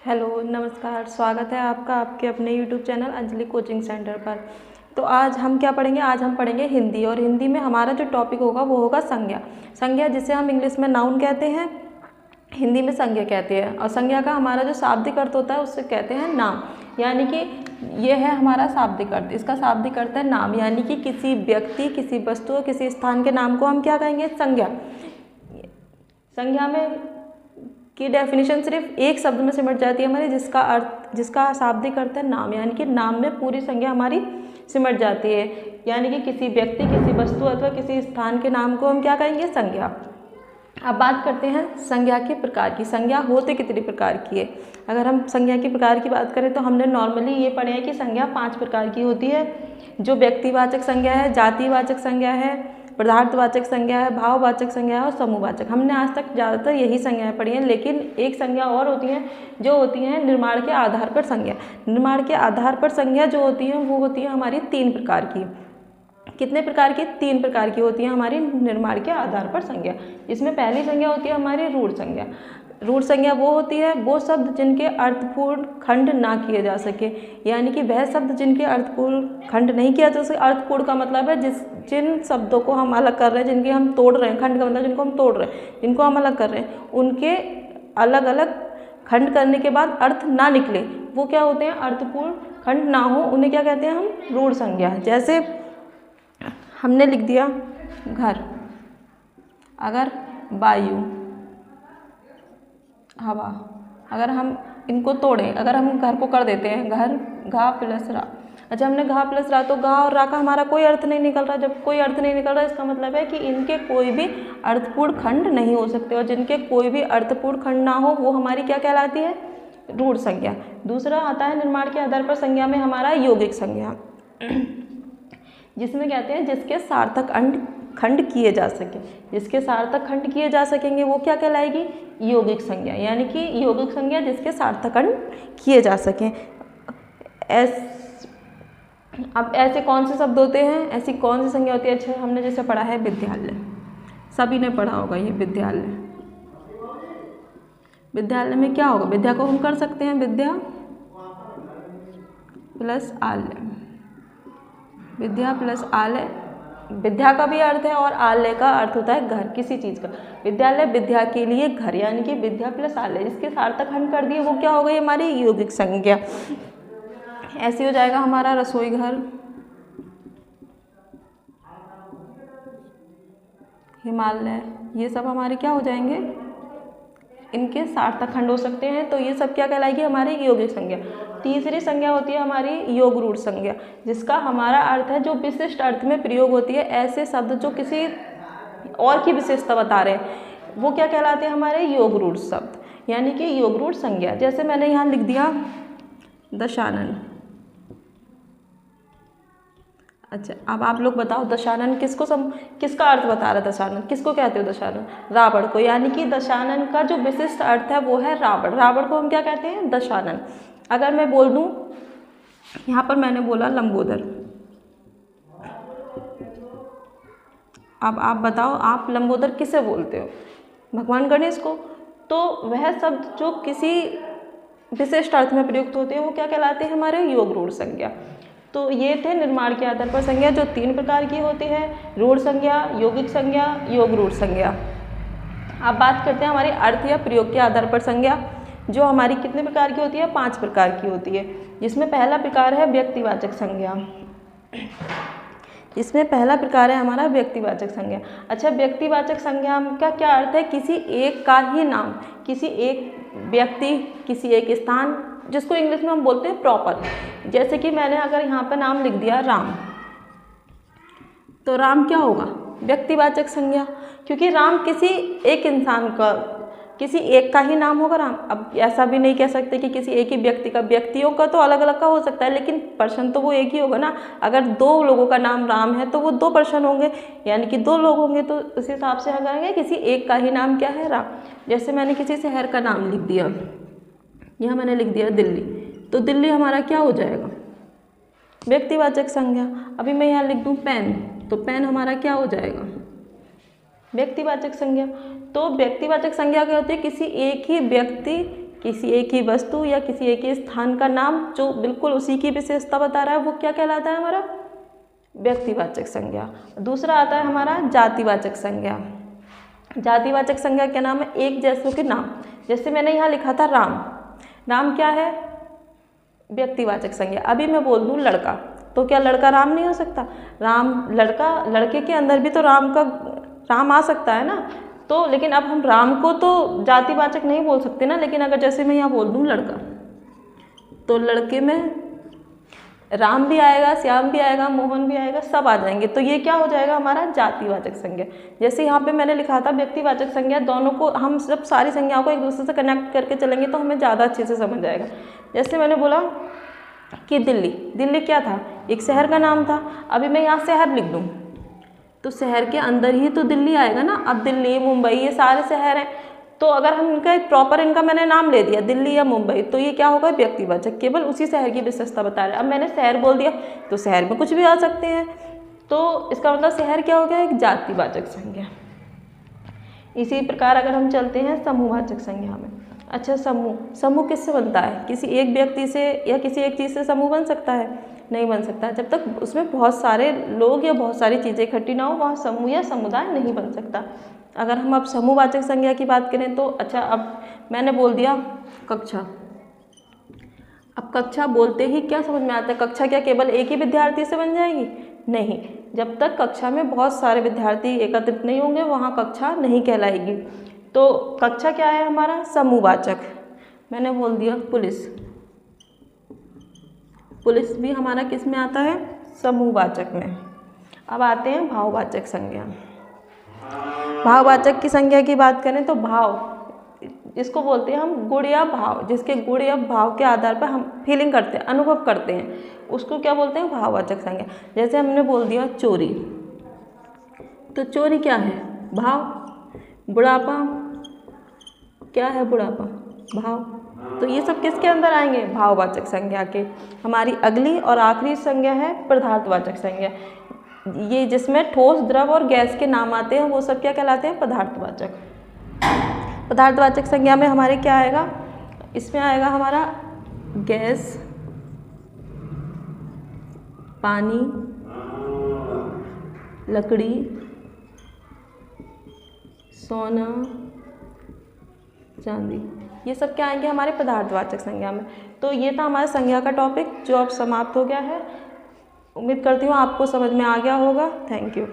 Hello, नमस्कार। स्वागत है आपका आपके अपने YouTube channel Anjali coaching centre पर। तो आज हम क्या पढ़ेंगे? आज हम पढ़ेंगे हिंदी, और हिंदी में हमारा जो टॉपिक होगा वो होगा संज्ञा। संज्ञा जिसे हम इंग्लिश में नाउन कहते हैं, हिंदी में संज्ञा कहते हैं। और संज्ञा का हमारा जो शाब्दिक अर्थ होता है उससे कहते हैं नाम। यानी कि ये है हमारा शाब्दिक अर्थ। इसका शाब्दिक अर्थ है नाम, यानी कि किसी व्यक्ति, किसी वस्तु, किसी स्थान के नाम को हम क्या कहेंगे? संज्ञा। संज्ञा में की डेफिनेशन सिर्फ एक शब्द में सिमट जाती है हमारी, जिसका शाब्दिक अर्थ है नाम। यानी कि नाम में पूरी संज्ञा हमारी सिमट जाती है। यानी कि किसी व्यक्ति, किसी वस्तु अथवा किसी स्थान के नाम को हम क्या कहेंगे? संज्ञा। अब बात करते हैं संज्ञा के प्रकार की। संज्ञा होते कितने प्रकार की है? अगर हम संज्ञा के प्रकार की बात करें तो हमने नॉर्मली ये पढ़े हैं कि संज्ञा 5 प्रकार की होती है, जो व्यक्तिवाचक संज्ञा है, जातिवाचक संज्ञा है, पदार्थवाचक संज्ञा है, भाववाचक संज्ञा है और समूहवाचक। हमने आज तक ज़्यादातर यही संज्ञाएं पढ़ी हैं, लेकिन एक संज्ञा और होती हैं जो होती हैं निर्माण के आधार पर संज्ञा। निर्माण के आधार पर संज्ञा जो होती है वो होती है हमारी 3 प्रकार की। कितने प्रकार की? 3 प्रकार की होती है हमारी निर्माण के आधार पर संज्ञा। इसमें पहली संज्ञा होती है हमारी रूढ़ संज्ञा। रूढ़ संज्ञा वो होती है वो शब्द जिनके अर्थपूर्ण खंड ना किए जा सके। यानी कि वह शब्द जिनके अर्थपूर्ण खंड नहीं किया जा सके। अर्थपूर्ण का मतलब है जिन शब्दों को हम अलग कर रहे हैं, जिनके हम तोड़ रहे हैं। खंड का मतलब जिनको हम तोड़ रहे हैं, जिनको हम अलग कर रहे हैं, उनके अलग अलग खंड करने के बाद अर्थ ना निकले, वो क्या होते हैं? अर्थपूर्ण खंड ना हो, उन्हें क्या कहते हैं हम? रूढ़ संज्ञा। जैसे हमने लिख दिया घर, अगर वायु, हवा, अगर हम इनको तोड़ें, अगर हम घर को कर देते हैं घर, घा प्लस रा। अच्छा, हमने घा प्लस रा, तो घा और रा का हमारा कोई अर्थ नहीं निकल रहा। जब कोई अर्थ नहीं निकल रहा, इसका मतलब है कि इनके कोई भी अर्थपूर्ण खंड नहीं हो सकते, और जिनके कोई भी अर्थपूर्ण खंड ना हो वो हमारी क्या कहलाती है? रूढ़ संज्ञा। दूसरा आता है निर्माण के आधार पर संज्ञा में हमारा यौगिक संज्ञा, जिसमें कहते हैं जिसके सार्थक खंड किए जा सके। जिसके सार्थक खंड किए जा सकेंगे वो क्या कहलाएगी? यौगिक संज्ञा। यानी कि यौगिक संज्ञा जिसके सार्थक खंड किए जा सकें। अब ऐसे कौन से शब्द होते हैं? ऐसी कौन सी संज्ञा होती है? अच्छा, हमने जैसे पढ़ा है विद्यालय, सभी ने पढ़ा होगा ये विद्यालय। विद्यालय में क्या होगा? विद्या को हम कर सकते हैं विद्या प्लस आलय। विद्या प्लस आलय, विद्या का भी अर्थ है और आलय का अर्थ होता है घर, किसी चीज़ का। विद्यालय, विद्या के लिए घर, यानी कि विद्या प्लस आलय, जिसके सार्थक खंड कर दिए वो क्या हो गई? हमारी यौगिक संज्ञा। ऐसे हो जाएगा हमारा रसोई घर, हिमालय, ये सब हमारे क्या हो जाएंगे? इनके सार्थक खंड हो सकते हैं, तो ये सब क्या कहलाएगी? हमारी यौगिक संज्ञा। तीसरी संज्ञा होती है हमारी योग रूढ़ संज्ञा, जिसका हमारा अर्थ है जो विशिष्ट अर्थ में प्रयोग होती है। ऐसे शब्द जो किसी और की विशेषता बता रहे हैं वो क्या कहलाते हैं? हमारे योग रूढ़ शब्द, यानी कि योग रूढ़ संज्ञा। जैसे मैंने यहाँ लिख दिया दशानन। अच्छा, अब आप लोग बताओ दशानन किसका अर्थ बता रहा है? दशानन किसको कहते हो? दशानन रावण को। यानी कि दशानन का जो विशिष्ट अर्थ है वो है रावण। रावण को हम क्या कहते हैं? दशानन। अगर मैं बोल दूं, यहाँ पर मैंने बोला लंबोदर, अब आप बताओ आप लंबोदर किसे बोलते हो? भगवान गणेश को। तो वह शब्द जो किसी विशिष्ट अर्थ में प्रयुक्त होते हैं वो क्या कहलाते हैं? हमारे योग रूढ़ संज्ञा। तो ये थे निर्माण के आधार पर संज्ञा, जो 3 प्रकार की होती है: रूढ़ संज्ञा, यौगिक संज्ञा, योग रूढ़ संज्ञा। अब बात करते हैं हमारे अर्थ या प्रयोग के आधार पर संज्ञा, जो हमारी कितने प्रकार की होती है? 5 प्रकार की होती है। जिसमें पहला प्रकार है व्यक्तिवाचक संज्ञा। इसमें पहला प्रकार है हमारा व्यक्तिवाचक संज्ञा। अच्छा, व्यक्तिवाचक संज्ञा का क्या अर्थ है? किसी एक का ही नाम, किसी एक व्यक्ति, किसी एक स्थान, जिसको इंग्लिश में हम बोलते हैं प्रॉपर। जैसे कि मैंने अगर यहाँ पर नाम लिख दिया राम, तो राम क्या होगा? व्यक्तिवाचक संज्ञा, क्योंकि राम किसी एक इंसान का, किसी एक का ही नाम होगा राम। अब ऐसा भी नहीं कह सकते कि किसी एक ही व्यक्ति का। व्यक्तियों का तो अलग अलग का हो सकता है, लेकिन पर्सन तो वो एक ही होगा ना। अगर 2 लोगों का नाम राम है तो वो 2 पर्सन होंगे, यानी कि 2 लोग होंगे। तो उस हिसाब से हम कहेंगे किसी एक का ही नाम क्या है? राम। जैसे मैंने किसी शहर का नाम लिख दिया, यहाँ मैंने लिख दिया दिल्ली, तो दिल्ली हमारा क्या हो जाएगा? व्यक्तिवाचक संज्ञा। अभी मैं यहाँ लिख दूँ पेन, तो पेन हमारा क्या हो जाएगा? व्यक्तिवाचक संज्ञा। तो व्यक्तिवाचक संज्ञा क्या होती है? किसी एक ही व्यक्ति किसी एक ही वस्तु या किसी एक ही स्थान का नाम जो बिल्कुल उसी की विशेषता बता रहा है वो क्या कहलाता है हमारा? व्यक्तिवाचक संज्ञा। दूसरा आता है हमारा जातिवाचक संज्ञा। जातिवाचक संज्ञा क्या नाम है? एक जैसों के नाम। जैसे मैंने यहाँ लिखा था राम, राम क्या है? व्यक्तिवाचक संज्ञा। अभी मैं बोल दूँ लड़का, तो क्या लड़का राम नहीं हो सकता? राम लड़का, लड़के के अंदर भी तो राम आ सकता है ना। तो लेकिन अब हम राम को तो जातिवाचक नहीं बोल सकते ना। लेकिन अगर जैसे मैं यहाँ बोल दूँ लड़का, तो लड़के में राम भी आएगा, श्याम भी आएगा, मोहन भी आएगा, सब आ जाएंगे। तो ये क्या हो जाएगा हमारा? जातिवाचक संज्ञा। जैसे यहाँ पे मैंने लिखा था व्यक्तिवाचक संज्ञा, दोनों को हम सब सारी संज्ञाओं को एक दूसरे से कनेक्ट करके चलेंगे तो हमें ज़्यादा अच्छे से समझ आएगा। जैसे मैंने बोला कि दिल्ली, दिल्ली क्या था? एक शहर का नाम था। अभी मैं यहाँ शहर लिख दूँ तो शहर के अंदर ही तो दिल्ली आएगा ना। अब दिल्ली, मुंबई, ये सारे शहर हैं। तो अगर हम इनका एक प्रॉपर इनका मैंने नाम ले दिया दिल्ली या मुंबई, तो ये क्या होगा? व्यक्तिवाचक, केवल उसी शहर की विशेषता बता रहा है। अब मैंने शहर बोल दिया तो शहर में कुछ भी आ सकते हैं, तो इसका मतलब शहर क्या हो गया? एक जातिवाचक संज्ञा। इसी प्रकार अगर हम चलते हैं समूहवाचक संज्ञा में। अच्छा, समूह किससे बनता है? किसी एक व्यक्ति से या किसी एक चीज़ से समूह बन सकता है? नहीं बन सकता। जब तक उसमें बहुत सारे लोग या बहुत सारी चीज़ें इकट्ठी ना हो, वहाँ समूह या समुदाय नहीं बन सकता। अगर हम अब समूहवाचक संज्ञा की बात करें तो अच्छा, अब मैंने बोल दिया कक्षा। अब कक्षा बोलते ही क्या समझ में आता है? कक्षा क्या केवल एक ही विद्यार्थी से बन जाएगी? नहीं, जब तक कक्षा में बहुत सारे विद्यार्थी एकत्रित नहीं होंगे वहाँ कक्षा नहीं कहलाएगी। तो कक्षा क्या है हमारा? समूहवाचक। मैंने बोल दिया पुलिस, पुलिस भी हमारा किस में आता है? समूहवाचक में। अब आते हैं भाववाचक संज्ञा। भाववाचक की संज्ञा की बात करें तो भाव, जिसको बोलते हैं हम गुण या भाव, जिसके गुण या भाव के आधार पर हम फीलिंग करते हैं, अनुभव करते हैं, उसको क्या बोलते हैं? भाववाचक संज्ञा। जैसे हमने बोल दिया चोरी, तो चोरी क्या है? भाव। बुढ़ापा क्या है? बुढ़ापा भाव। तो ये सब किसके अंदर आएंगे? भाववाचक संज्ञा के। हमारी अगली और आखिरी संज्ञा है पदार्थवाचक संज्ञा। ये जिसमें ठोस, द्रव और गैस के नाम आते हैं वो सब क्या कहलाते हैं? पदार्थवाचक। पदार्थवाचक संज्ञा में हमारे क्या आएगा? इसमें आएगा हमारा गैस, पानी, लकड़ी, सोना, चांदी, ये सब क्या आएंगे हमारे पदार्थवाचक संज्ञा में। तो ये था हमारा संज्ञा का टॉपिक जो अब समाप्त हो गया है। उम्मीद करती हूँ आपको समझ में आ गया होगा। Thank you.